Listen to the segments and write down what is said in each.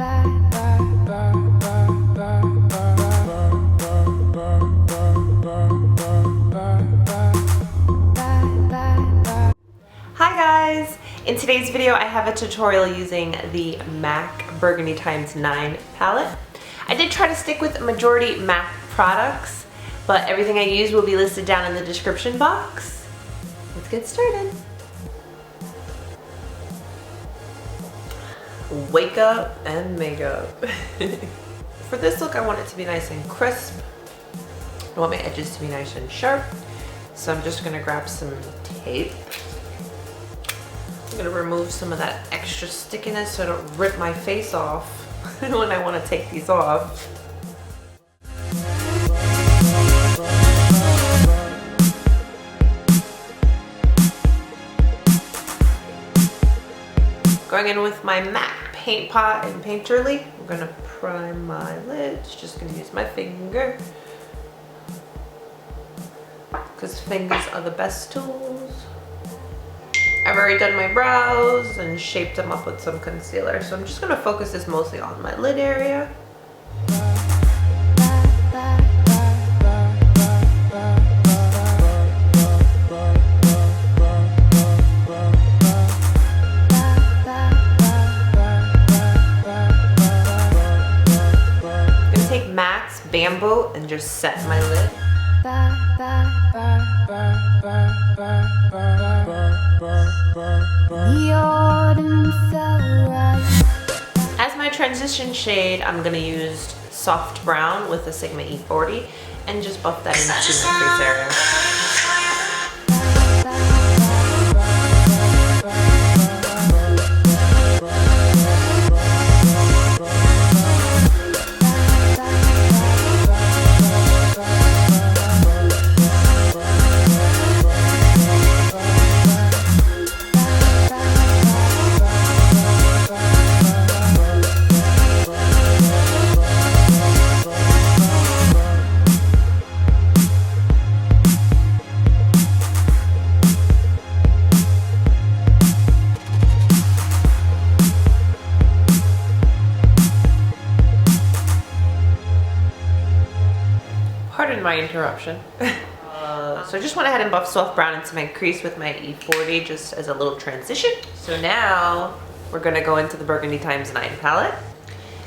Hi guys! In today's video I have a tutorial using the MAC Burgundy Times 9 palette. I did try to stick with majority MAC products, but everything I use will be listed down in the description box. Let's get started. Wake up and makeup. For this look I want it to be nice and crisp. I want my edges to be nice and sharp. So I'm just gonna grab some tape. I'm gonna remove some of that extra stickiness so I don't rip my face off when I want to take these off. Going in with my MAC paint pot and painterly, I'm gonna prime my lids. Just gonna use my finger, because fingers are the best tools. I've already done my brows and shaped them up with some concealer, so I'm just going to focus this mostly on my lid area. I'm going to take MAC's Bamboo and just set my lid. As my transition shade, I'm going to use soft brown with a Sigma E40 and just buff that into my face area. Pardon my interruption. So I just went ahead and buffed soft brown into my crease with my E40 just as a little transition. So now we're gonna go into the Burgundy Times 9 palette.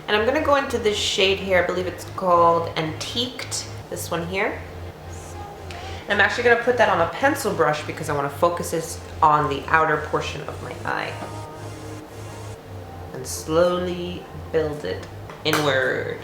And I'm gonna go into this shade here, I believe it's called Antiqued, this one here. And I'm actually gonna put that on a pencil brush because I wanna focus this on the outer portion of my eye. And slowly build it inward.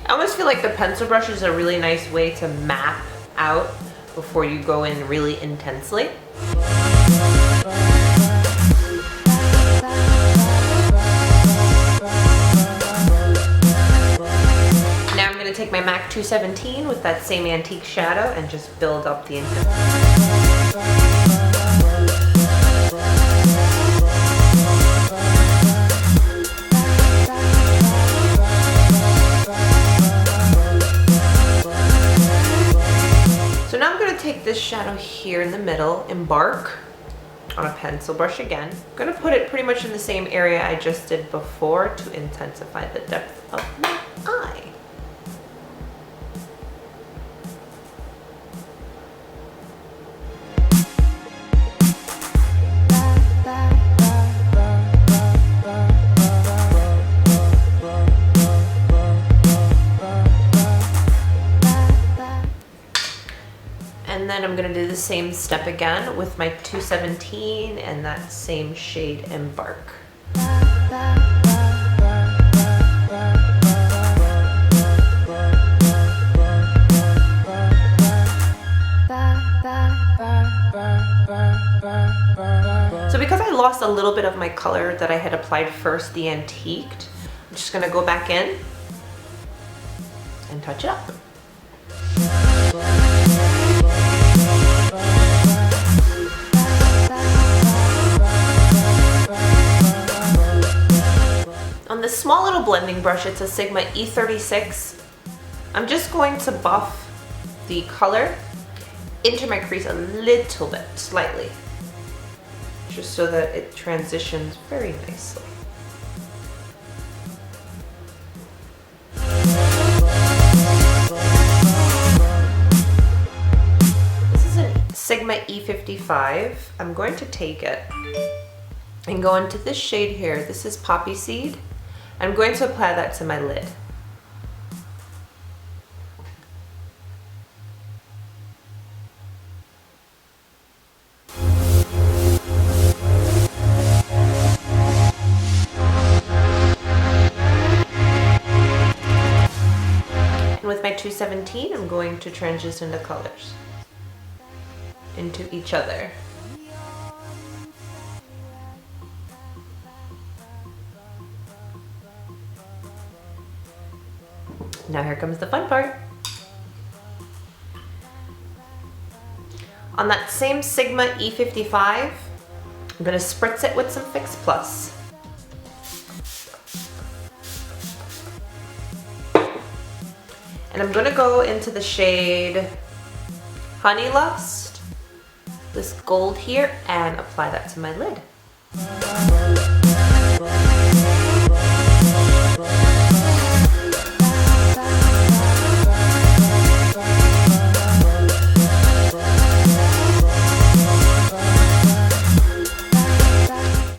I almost feel like the pencil brush is a really nice way to map out before you go in really intensely. Now I'm going to take my MAC 217 with that same antique shadow and just build up the intensity. Take this shadow here in the middle, Embark, on a pencil brush again. I'm going to put it pretty much in the same area I just did before to intensify the depth of my eye. And then I'm going to do the same step again with my 217 and that same shade Embark. So because I lost a little bit of my color that I had applied first, the Antiqued, I'm just going to go back in and touch it up. this small little blending brush, it's a Sigma E36. I'm just going to buff the color into my crease a little bit, slightly, just so that it transitions very nicely. This is a Sigma E55. I'm going to take it and go into this shade here. This is Poppy Seed. I'm going to apply that to my lid. And with my 217, I'm going to transition the colors into each other. Now here comes the fun part. On that same Sigma E55, I'm going to spritz it with some Fix Plus. And I'm going to go into the shade Honey Lust, this gold here, and apply that to my lid.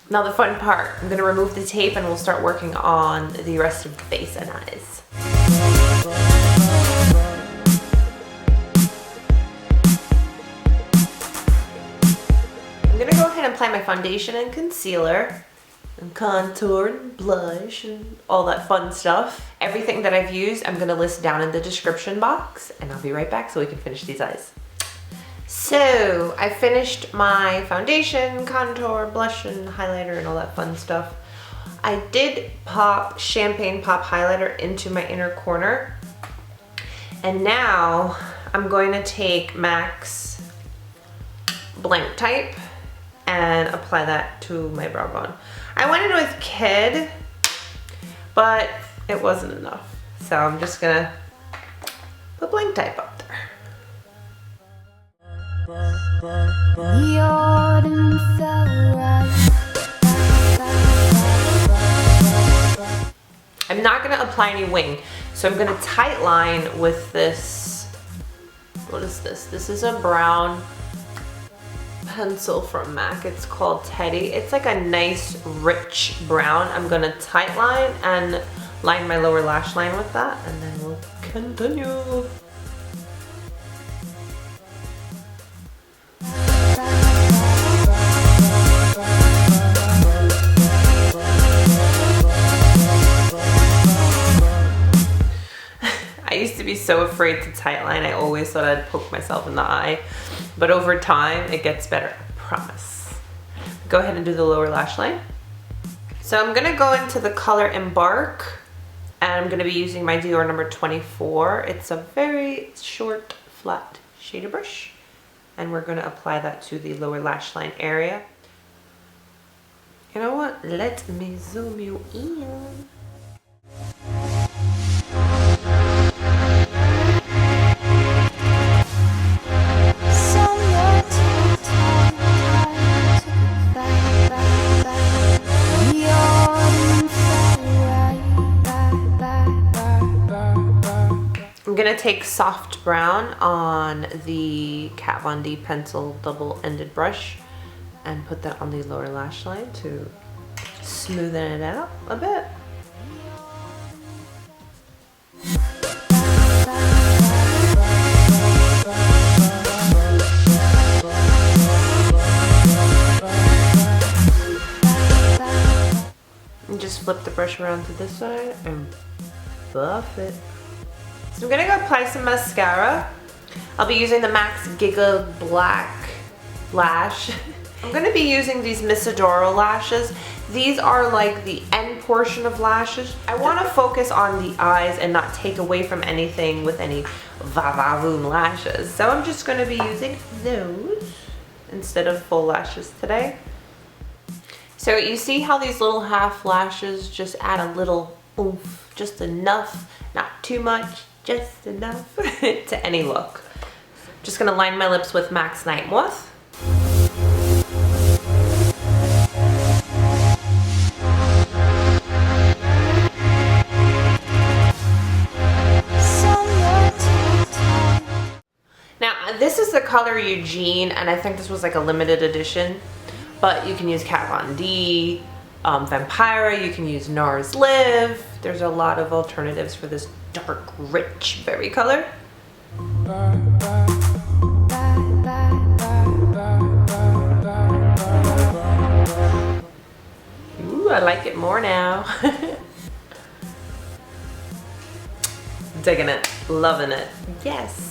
Now the fun part, I'm going to remove the tape and we'll start working on the rest of the face and eyes. I'm going to go ahead and apply my foundation and concealer and contour and blush and all that fun stuff. Everything that I've used I'm going to list down in the description box, and I'll be right back so we can finish these eyes. So I finished my foundation, contour, blush, and highlighter and all that fun stuff. I did pop Champagne Pop highlighter into my inner corner. And now I'm going to take MAC's Blanc Type and apply that to my brow bone. I went in with Kid, but it wasn't enough. So I'm just gonna put Blanc Type up there. I'm not going to apply any wing, so I'm going to tight line with this. What is this? This is a brown pencil from MAC. It's called Teddy. It's like a nice rich brown. I'm going to tight line and line my lower lash line with that, and then we'll continue. I used to be so afraid to tightline. I always thought I'd poke myself in the eye, but over time it gets better, I promise. Go ahead and do the lower lash line. So I'm gonna go into the color Embark, and I'm gonna be using my Dior number 24. It's a very short, flat shader brush, and we're gonna apply that to the lower lash line area. You know what? Let me zoom you in. I'm gonna take soft brown on the Kat Von D pencil double-ended brush and put that on the lower lash line to smoothen it out a bit. And just flip the brush around to this side and buff it. So I'm gonna go apply some mascara. I'll be using the MAC's Gigablack Lash. I'm gonna be using these Miss Adoro lashes. These are like the end portion of lashes. I wanna focus on the eyes and not take away from anything with any va-va-voom lashes. So I'm just gonna be using those instead of full lashes today. So you see how these little half lashes just add a little oomph, just enough, not too much, just enough to any look. Just gonna line my lips with MAC's Night Moth. Now, this is the color Eugene, and I think this was like a limited edition, but you can use Kat Von D, Vampira, you can use NARS Live. There's a lot of alternatives for this dark, rich berry color. Ooh, I like it more now. Digging it, loving it, yes.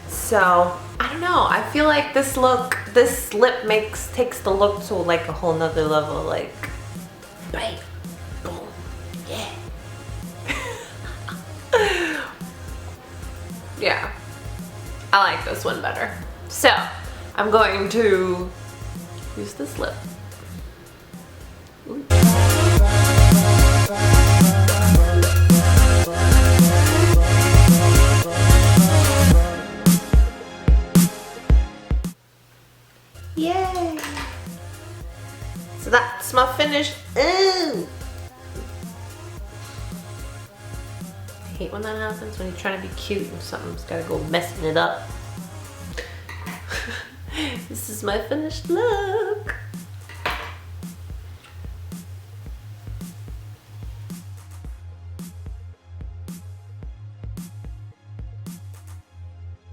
So, I don't know, I feel like this look, this lip takes the look to like a whole nother level, like, bam, boom, yeah. Yeah, I like this one better. So, I'm going to use this lip. Ooh. Yay! So that's my finished. Ooh. I hate when that happens, when you're trying to be cute and something's gotta go messing it up. This is my finished look.